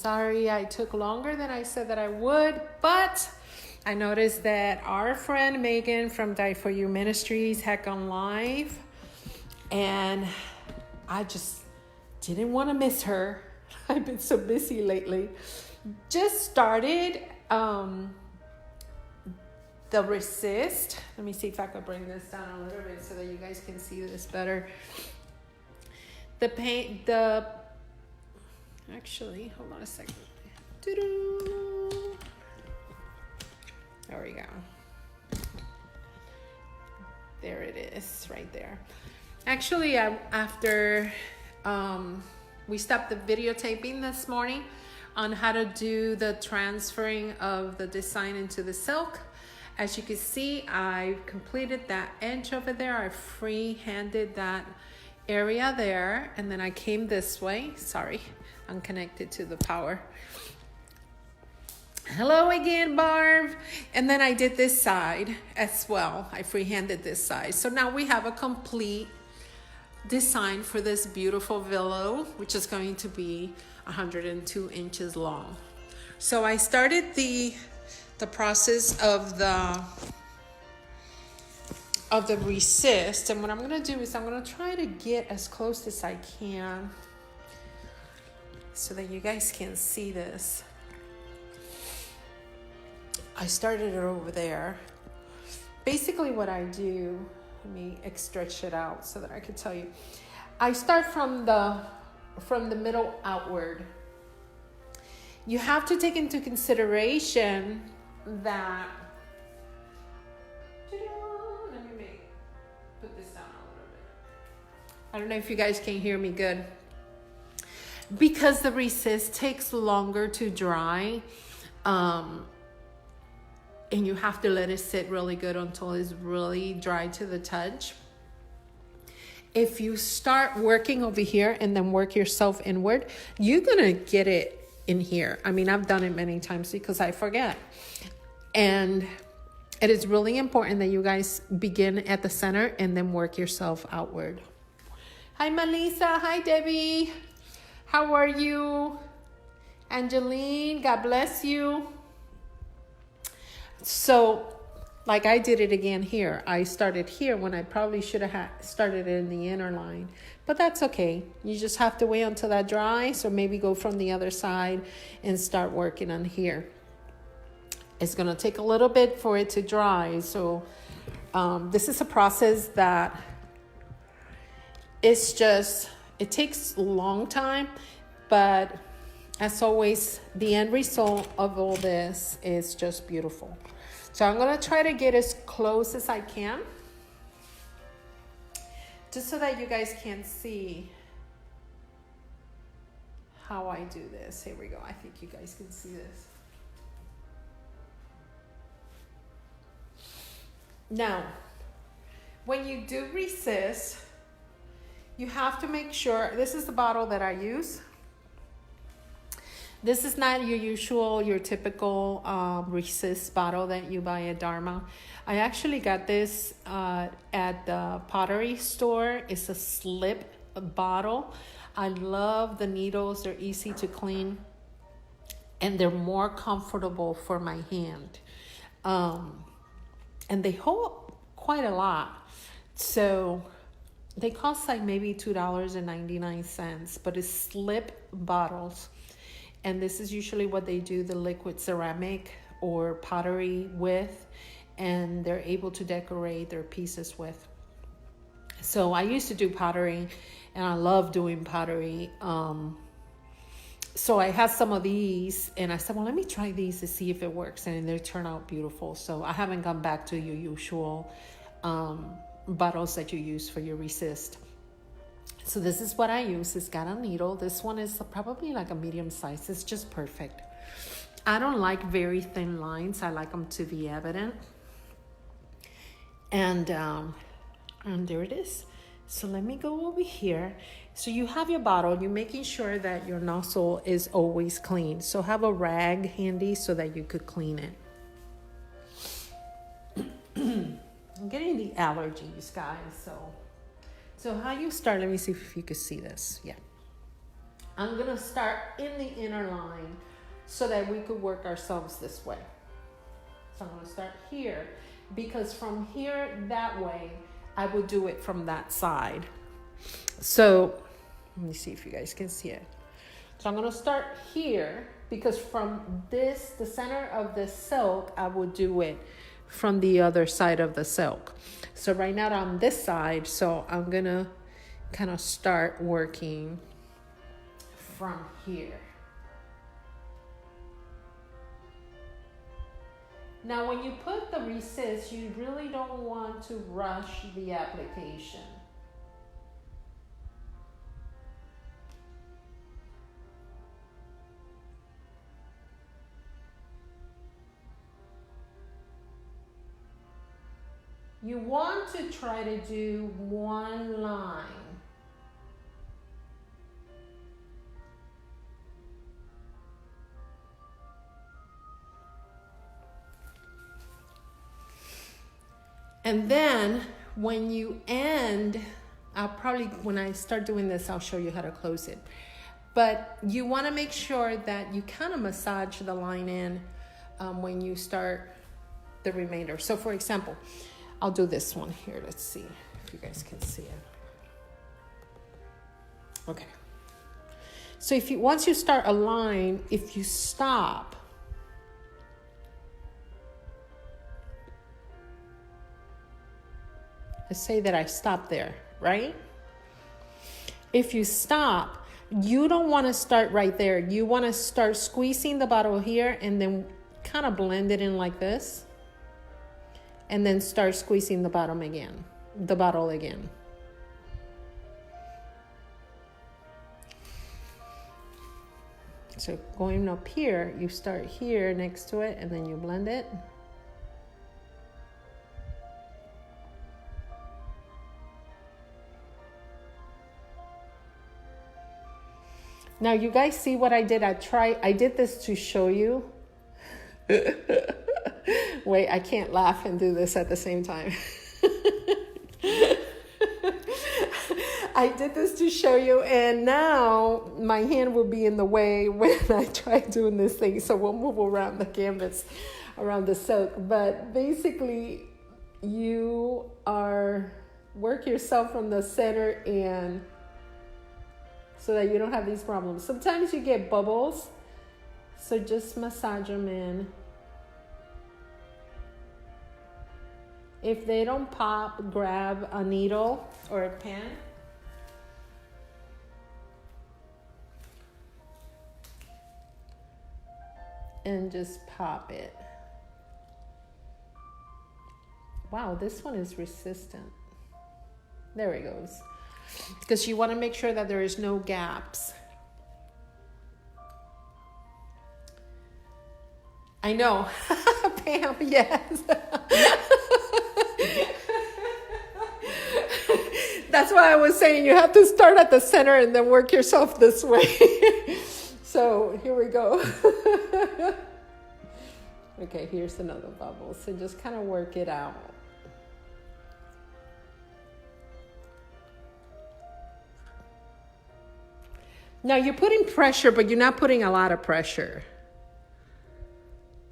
Sorry I took longer than I said that I would, but I noticed that our friend Megan from Die For You Ministries had gone live, and I just didn't want to miss her. I've been so busy lately. Just started the resist. Let me see if I could bring this down a little bit so that you guys can see this better. Actually, hold on a second. Doo-doo. There we go. There it is, right there. Actually, after we stopped the videotaping this morning on how to do the transferring of the design into the silk. As you can see, I completed that edge over there. I free-handed that area there, and then I came this way. Sorry, I'm connected to the power. Hello again, Barb. And then I did this side as well. I free-handed this side. So now we have a complete design for this beautiful willow, which is going to be 102 inches long. So I started the process of the resist, and what I'm going to do is I'm going to try to get as close as I can so that you guys can see this. I started it over there. Basically what I do, let me stretch it out so that I can tell you. I start from the middle outward. You have to take into consideration that, let me put this down a little bit. I don't know if you guys can hear me good. Because the resist takes longer to dry, and you have to let it sit really good until it's really dry to the touch. If you start working over here and then work yourself inward, you're gonna get it in here. I mean, I've done it many times because I forget. And it is really important that you guys begin at the center and then work yourself outward. Hi, Melissa. Hi, Debbie. How are you? Angeline, God bless you. So, like I did it again here. I started here when I probably should have started it in the inner line. But that's okay. You just have to wait until that dries, or maybe go from the other side and start working on here. It's going to take a little bit for it to dry. So this is a process that it's just, it takes a long time. But as always, the end result of all this is just beautiful. So I'm going to try to get as close as I can, just so that you guys can see how I do this. Here we go. I think you guys can see this. Now, when you do resist, you have to make sure, this is the bottle that I use. This is not your typical resist bottle that you buy at Dharma. I actually got this at the pottery store. It's a slip bottle. I love the needles. They're easy to clean, and they're more comfortable for my hand. And they hold quite a lot. So they cost like maybe $2.99, but it's slip bottles. And this is usually what they do the liquid ceramic or pottery with, and they're able to decorate their pieces with. So I used to do pottery, and I love doing pottery. So I had some of these, and I said, well, let me try these to see if it works, and they turn out beautiful. So I haven't gone back to your usual bottles that you use for your resist. So this is what I use. It's got a needle. This one is probably like a medium size. It's just perfect. I don't like very thin lines. I like them to be evident. And there it is. So let me go over here. So you have your bottle. You're making sure that your nozzle is always clean. So have a rag handy so that you could clean it. I'm getting the allergies, guys. So how you start, let me see if you can see this. Yeah. I'm gonna start in the inner line so that we could work ourselves this way. So I'm gonna start here, because from here that way, I will do it from that side. So let me see if you guys can see it. So I'm gonna start here, because from this, the center of the silk, I will do it from the other side of the silk. So right now I'm on this side, so I'm gonna kind of start working from here. Now when you put the resist, you really don't want to rush the application. You want to try to do one line. And then when you end, I'll probably, when I start doing this, I'll show you how to close it. But you want to make sure that you kind of massage the line in when you start the remainder. So for example, I'll do this one here. Let's see if you guys can see it. Okay. So if you, once you start a line, if you stop, let's say that I stop there, right? If you stop, you don't want to start right there. You want to start squeezing the bottle here and then kind of blend it in like this. And then start squeezing the bottom again, the bottle again. So going up here, you start here next to it and then you blend it. Now you guys see what I did? I did this to show you. Wait, I can't laugh and do this at the same time. I did this to show you, and now my hand will be in the way when I try doing this thing. So we'll move around the canvas, around the silk. But basically, you are work yourself from the center and so that you don't have these problems. Sometimes you get bubbles, so just massage them in. If they don't pop, grab a needle or a pen. And just pop it. Wow, this one is resistant. There it goes. Because you want to make sure that there is no gaps. I know. Pam, yes. That's why I was saying you have to start at the center and then work yourself this way. So here we go. Okay, here's another bubble. So just kind of work it out. Now you're putting pressure, but you're not putting a lot of pressure.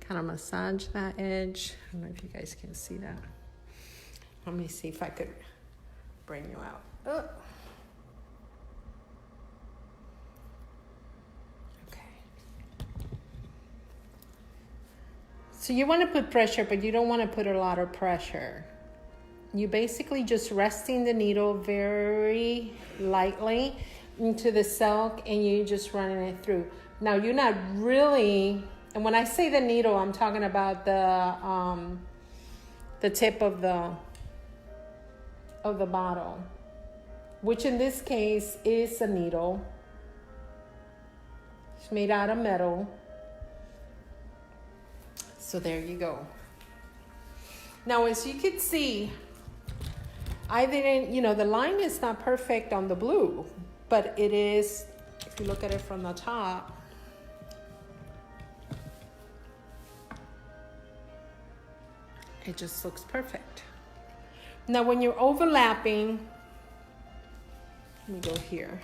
Kind of massage that edge. I don't know if you guys can see that. Let me see if I could bring you out. Oh. Okay. So you want to put pressure, but you don't want to put a lot of pressure. You basically just resting the needle very lightly into the silk and you just running it through. Now you're not really, and when I say the needle, I'm talking about the tip of the bottle, which in this case is a needle. It's made out of metal. So there you go. Now, as you can see, I didn't, the line is not perfect on the blue, but it is, if you look at it from the top, it just looks perfect. Now, when you're overlapping, let me go here.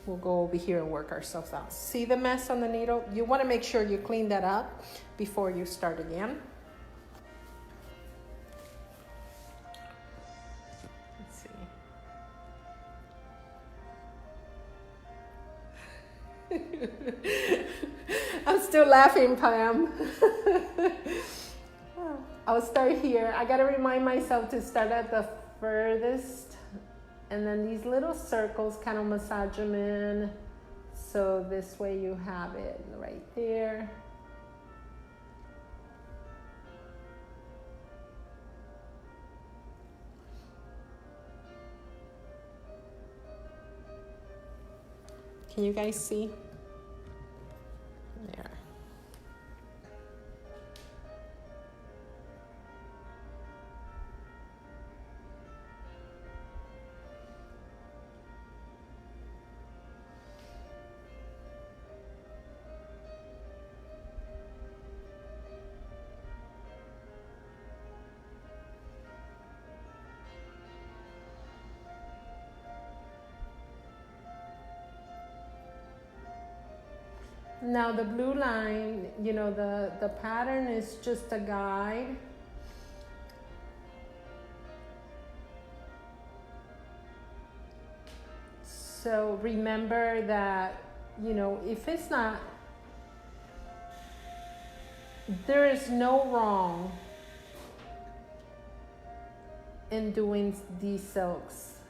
we'll go over here and work ourselves out. See the mess on the needle? You want to make sure you clean that up before you start again. Let's see. I'm still laughing, Pam. I'll start here. I got to remind myself to start at the furthest. And then these little circles, kind of massage them in. So this way you have it right there. Can you guys see? There. Now the blue line, you know, the pattern is just a guide. So remember that, you know, if it's not, there is no wrong in doing these silks.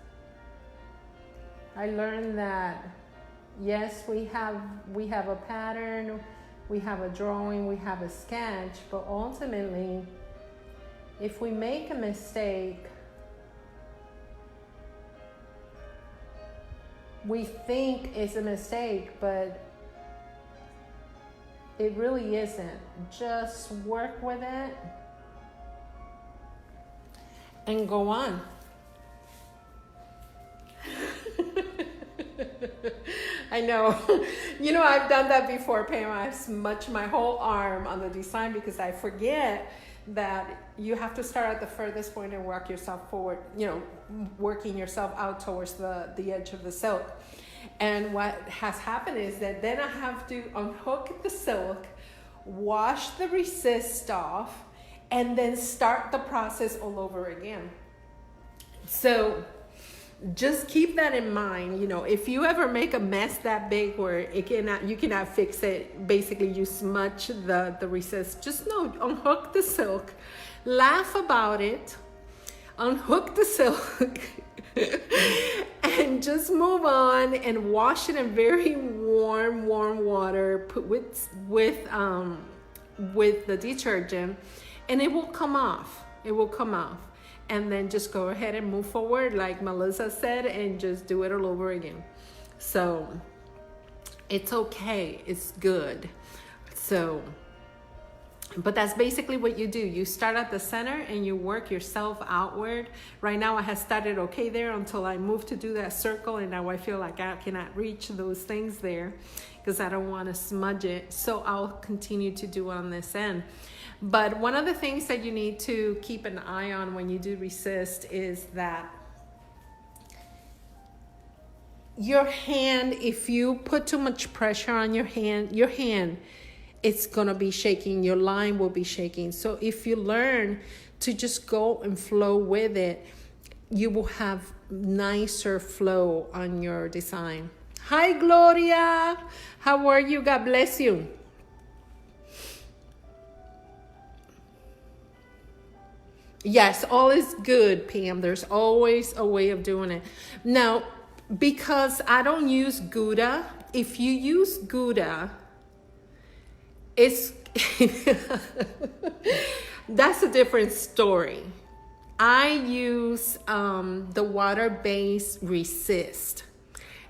I learned that yes, we have a pattern, we have a drawing, we have a sketch, but ultimately, if we make a mistake, we think it's a mistake, but it really isn't. Just work with it and go on. I know. You know, I've done that before, Pam. I've smudged my whole arm on the design because I forget that you have to start at the furthest point and work yourself forward, you know, working yourself out towards the edge of the silk. And what has happened is that then I have to unhook the silk, wash the resist off, and then start the process all over again. So just keep that in mind. You know, if you ever make a mess that big where you cannot fix it, basically you smudge the resist, just know, unhook the silk, laugh about it, unhook the silk, and just move on and wash it in very warm water, put with the detergent, and it will come off. It will come off. And then just go ahead and move forward, like Melissa said, and just do it all over again. So it's okay. It's good. So, but that's basically what you do. You start at the center and you work yourself outward. Right now I have started okay there until I moved to do that circle, and now I feel like I cannot reach those things there because I don't want to smudge it. So I'll continue to do on this end. But one of the things that you need to keep an eye on when you do resist is that your hand, if you put too much pressure on your hand, it's going to be shaking. Your line will be shaking. So if you learn to just go and flow with it, you will have nicer flow on your design. Hi, Gloria. How are you? God bless you. Yes, all is good, Pam. There's always a way of doing it. Now, because I don't use Gouda, if you use Gouda, it's that's a different story. I use the water-based resist.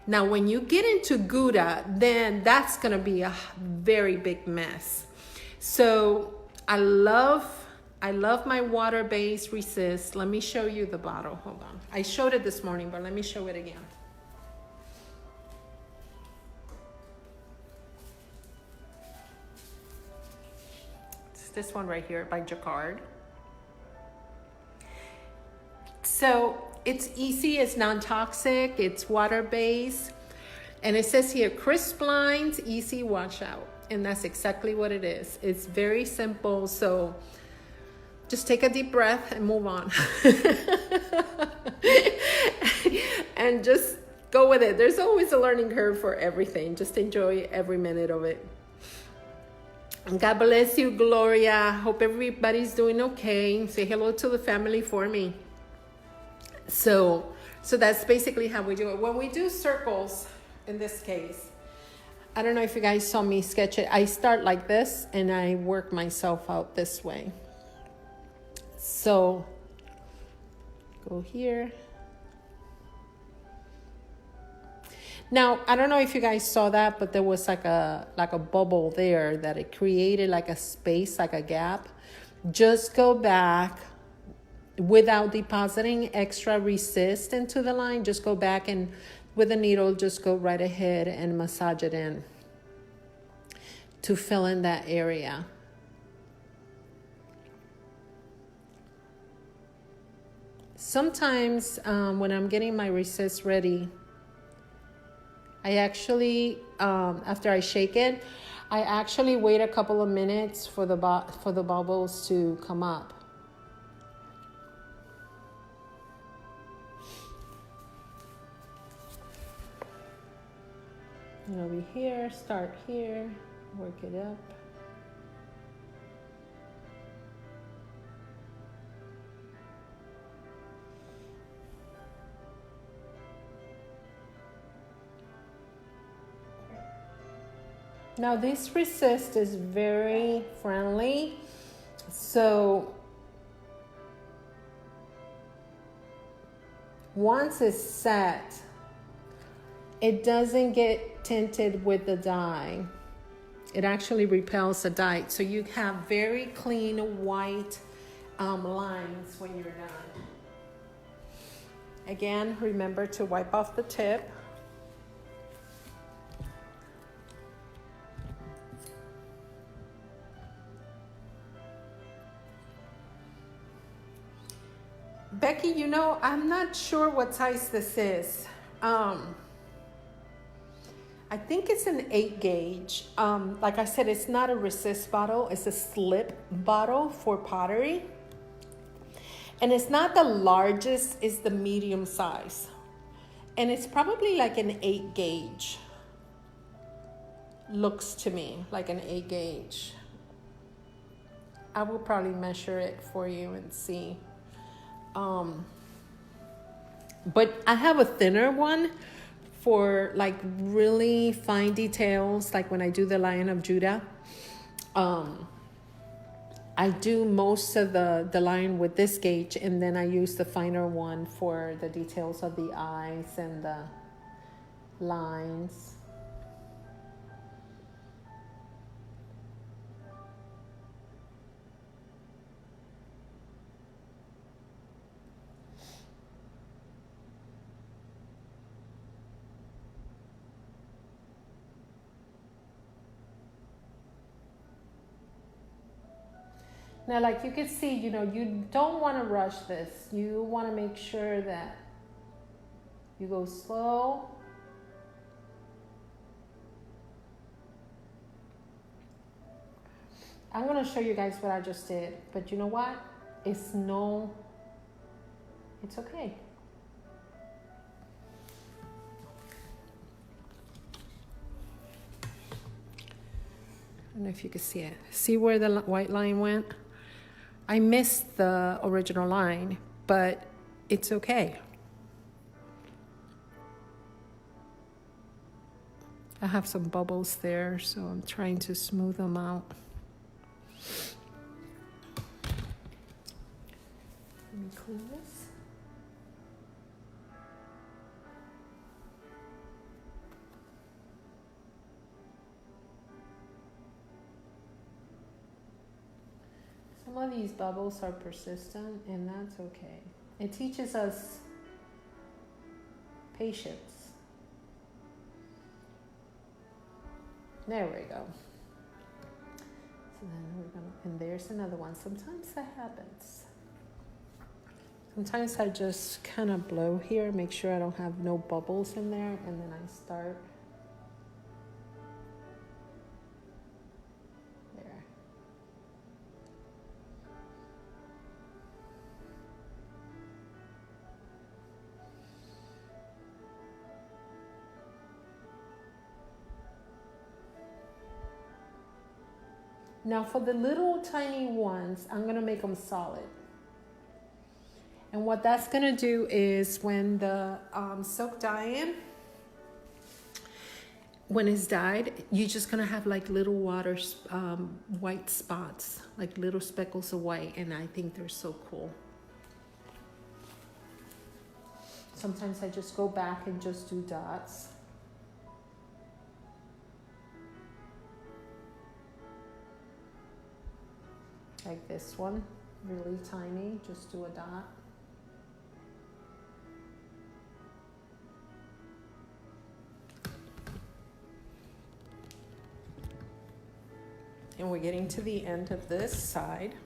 Now, when you get into Gouda, then that's going to be a very big mess. So I love my water-based resist. Let me show you the bottle. Hold on. I showed it this morning, but let me show it again. It's this one right here by Jacquard. So it's easy, it's non-toxic, it's water-based, And it says here, crisp lines, easy washout. And that's exactly what it is. It's very simple. So just take a deep breath and move on. And just go with it. There's always a learning curve for everything. Just enjoy every minute of it. God bless you, Gloria. Hope everybody's doing okay. Say hello to the family for me. So that's basically how we do it. When we do circles, in this case, I don't know if you guys saw me sketch it. I start like this and I work myself out this way. So go here. Now, I don't know if you guys saw that, but there was like a bubble there that it created like a space, like a gap. Just go back without depositing extra resist into the line. Just go back and with a needle, just go right ahead and massage it in to fill in that area. Sometimes when I'm getting my resist ready, I actually, after I shake it, I actually wait a couple of minutes for the bubbles to come up. And over here, start here, work it up. Now this resist is very friendly, so once it's set, it doesn't get tinted with the dye. It actually repels the dye, so you have very clean white lines when you're done. Again, remember to wipe off the tip. Becky, you know, I'm not sure what size this is. I think it's an 8 gauge. Like I said, it's not a resist bottle. It's a slip bottle for pottery. And it's not the largest, it's the medium size. And it's probably like an 8 gauge. Looks to me like an 8 gauge. I will probably measure it for you and see. But I have a thinner one for like really fine details, like when I do the Lion of Judah. I do most of the line with this gauge, and then I use the finer one for the details of the eyes and the lines. Now, like you can see, you know, you don't want to rush this. You want to make sure that you go slow. I'm going to show you guys what I just did. But you know what? It's okay. I don't know if you can see it. See where the white line went? I missed the original line, but it's okay. I have some bubbles there, so I'm trying to smooth them out. Let me clean this. Some of these bubbles are persistent, and that's okay. It teaches us patience. There we go. So then we're gonna, and there's another one. Sometimes that happens. Sometimes I just kind of blow here, make sure I don't have no bubbles in there, and then I start Now for the little tiny ones, I'm gonna make them solid. And what that's gonna do is when the silk dye-in, when it's dyed, you're just gonna have like little water, white spots, like little speckles of white, and I think they're so cool. Sometimes I just go back and just do dots. Like this one, really tiny, just do a dot. And we're getting to the end of this side.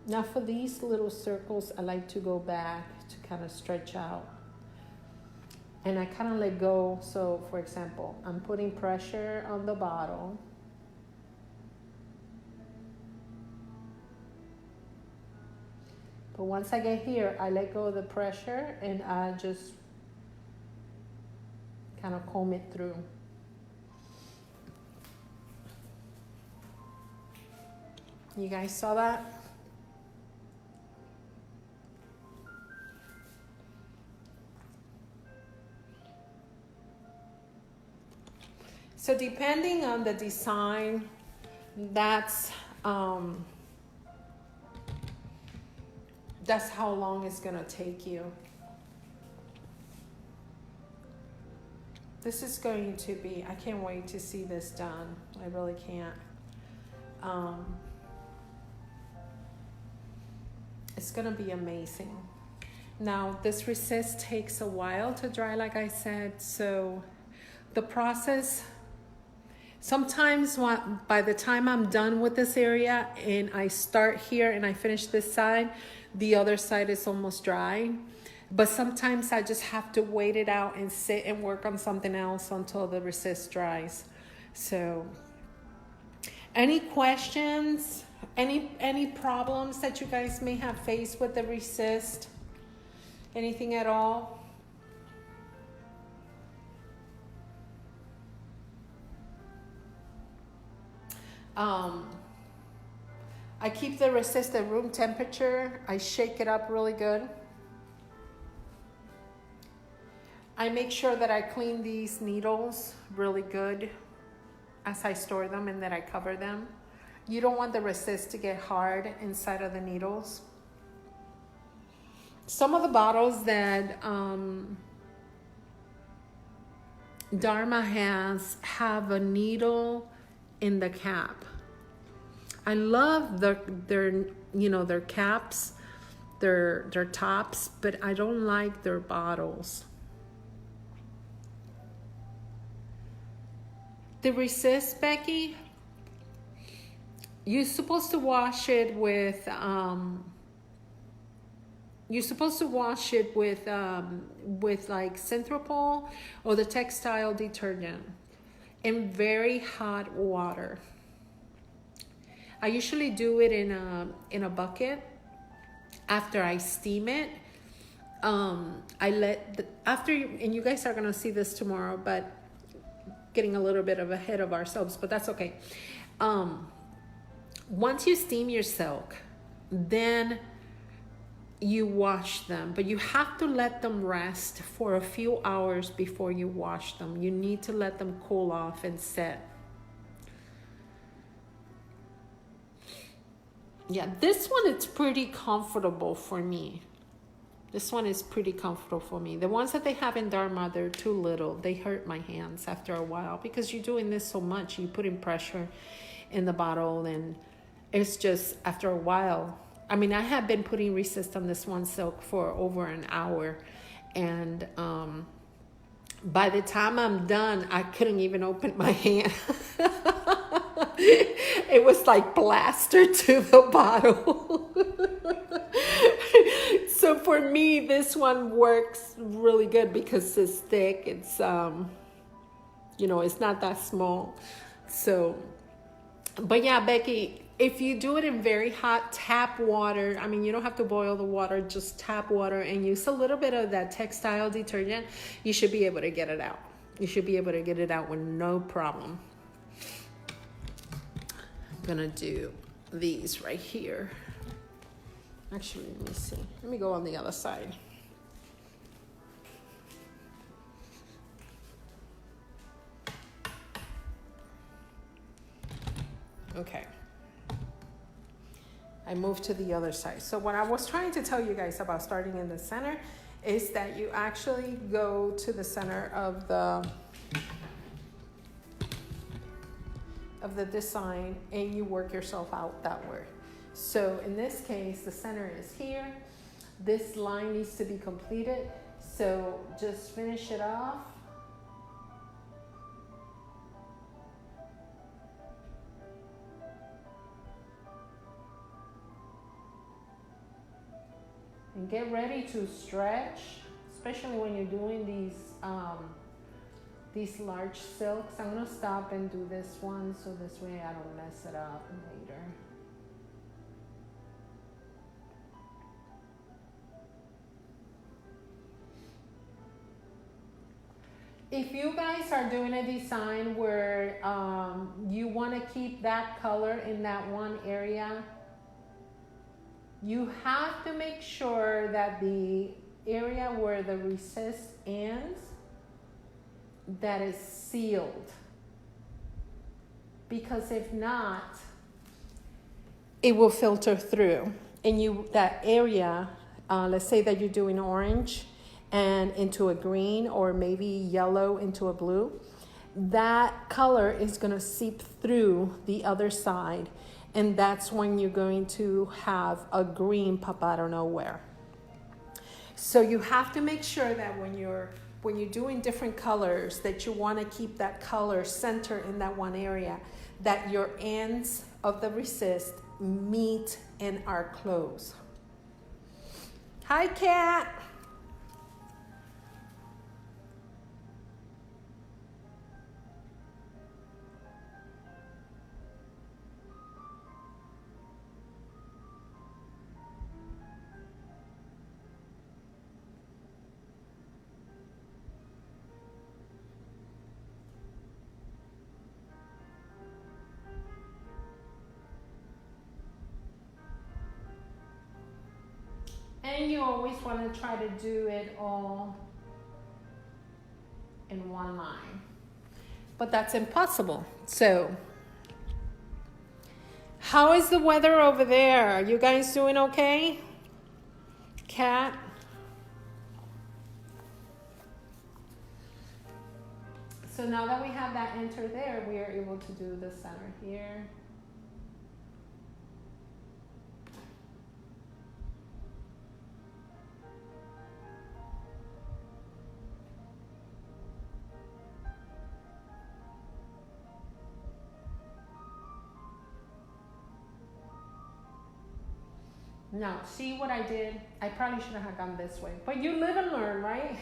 Now for these little circles, I like to go back to kind of stretch out. And I kind of let go. So for example, I'm putting pressure on the bottle. But once I get here, I let go of the pressure and I just kind of comb it through. You guys saw that? So depending on the design, that's how long it's gonna take you. This is going to be, I can't wait to see this done. I really can't. It's gonna be amazing. Now this resist takes a while to dry, like I said, so the process, sometimes by the time I'm done with this area and I start here and I finish this side, the other side is almost dry. But sometimes I just have to wait it out and sit and work on something else until the resist dries. So any questions? Any problems that you guys may have faced with the resist? Anything at all? I keep the resist at room temperature. I shake it up really good. I make sure that I clean these needles really good as I store them and that I cover them. You don't want the resist to get hard inside of the needles. Some of the bottles that Dharma has have a needle in the cap. I love their caps, their tops, but I don't like their bottles. The resist, Becky, you're supposed to wash it with like Synthropol or the textile detergent in very hot water. I usually do it in a bucket. After I steam it, and you guys are gonna see this tomorrow, but getting a little bit ahead of ourselves, but that's okay. Once you steam your silk, then you wash them, but you have to let them rest for a few hours before you wash them. You need to let them cool off and set. Yeah, this one, it's pretty comfortable for me. This one is pretty comfortable for me. The ones that they have in Dharma, they're too little. They hurt my hands after a while because you're doing this so much. You put in pressure in the bottle and it's just after a while. I mean, I have been putting resist on this one silk for over an hour. And by the time I'm done, I couldn't even open my hand. It was like plastered to the bottle. So for me, this one works really good because it's thick. It's, it's not that small. So, but yeah, Becky, if you do it in very hot tap water, I mean, you don't have to boil the water, just tap water and use a little bit of that textile detergent, you should be able to get it out. You should be able to get it out with no problem. I'm gonna do these right here. Actually, let me see. Let me go on the other side. Okay. I moved to the other side. So what I was trying to tell you guys about starting in the center is that you actually go to the center of the design and you work yourself out that way. So in this case, the center is here. This line needs to be completed. So just finish it off. And get ready to stretch, especially when you're doing these large silks. I'm gonna stop and do this one so this way I don't mess it up later. If you guys are doing a design where you want to keep that color in that one area, you have to make sure that the area where the recess ends, that is sealed. Because if not, it will filter through. And that area, let's say that you're doing orange and into a green, or maybe yellow into a blue, that color is going to seep through the other side, and that's when you're going to have a green pop out of nowhere. So you have to make sure that when you're doing different colors, that you want to keep that color center in that one area, that your ends of the resist meet and are close. Hi, Kat. And you always want to try to do it all in one line. But that's impossible. So, how is the weather over there? Are you guys doing okay? Kat? So now that we have that enter there, we are able to do the center here. Now, see what I did? I probably should have gone this way. But you live and learn, right?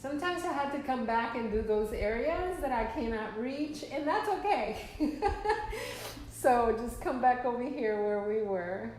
Sometimes I had to come back and do those areas that I cannot reach, and that's okay. So just come back over here where we were.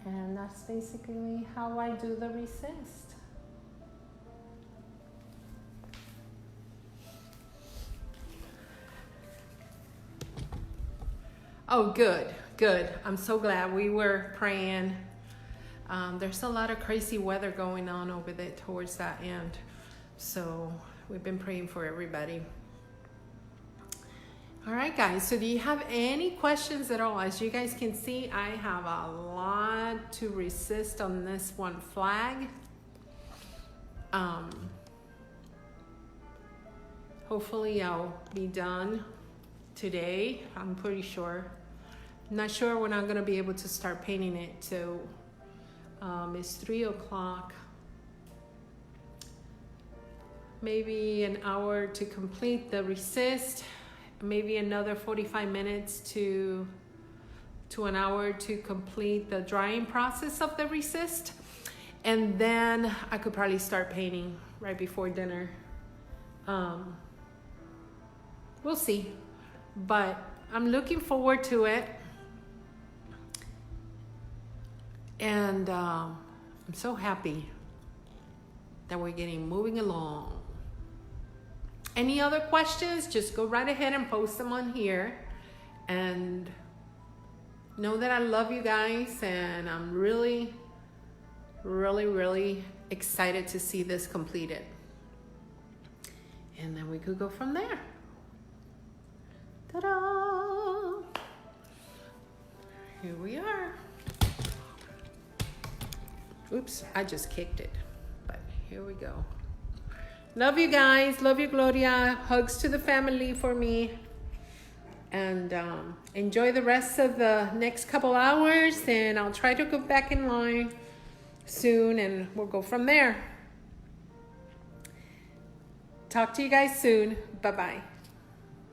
And that's basically how I do the resist. Oh, good, good. I'm so glad we were praying. There's a lot of crazy weather going on over there towards that end. So we've been praying for everybody. All right, guys, so do you have any questions at all? As you guys can see, I have a lot to resist on this one flag. Hopefully I'll be done today. I'm pretty sure. Not sure when I'm gonna be able to start painting it. So it's 3 o'clock. Maybe an hour to complete the resist. Maybe another 45 minutes to an hour to complete the drying process of the resist. And then I could probably start painting right before dinner. We'll see. But I'm looking forward to it. And I'm so happy that we're moving along. Any other questions? Just go right ahead and post them on here. And know that I love you guys. And I'm really, really, really excited to see this completed. And then we could go from there. Ta-da! Here we are. Oops, I just kicked it. But here we go. Love you guys. Love you, Gloria. Hugs to the family for me. And enjoy the rest of the next couple hours. And I'll try to go back in line soon. And we'll go from there. Talk to you guys soon. Bye-bye.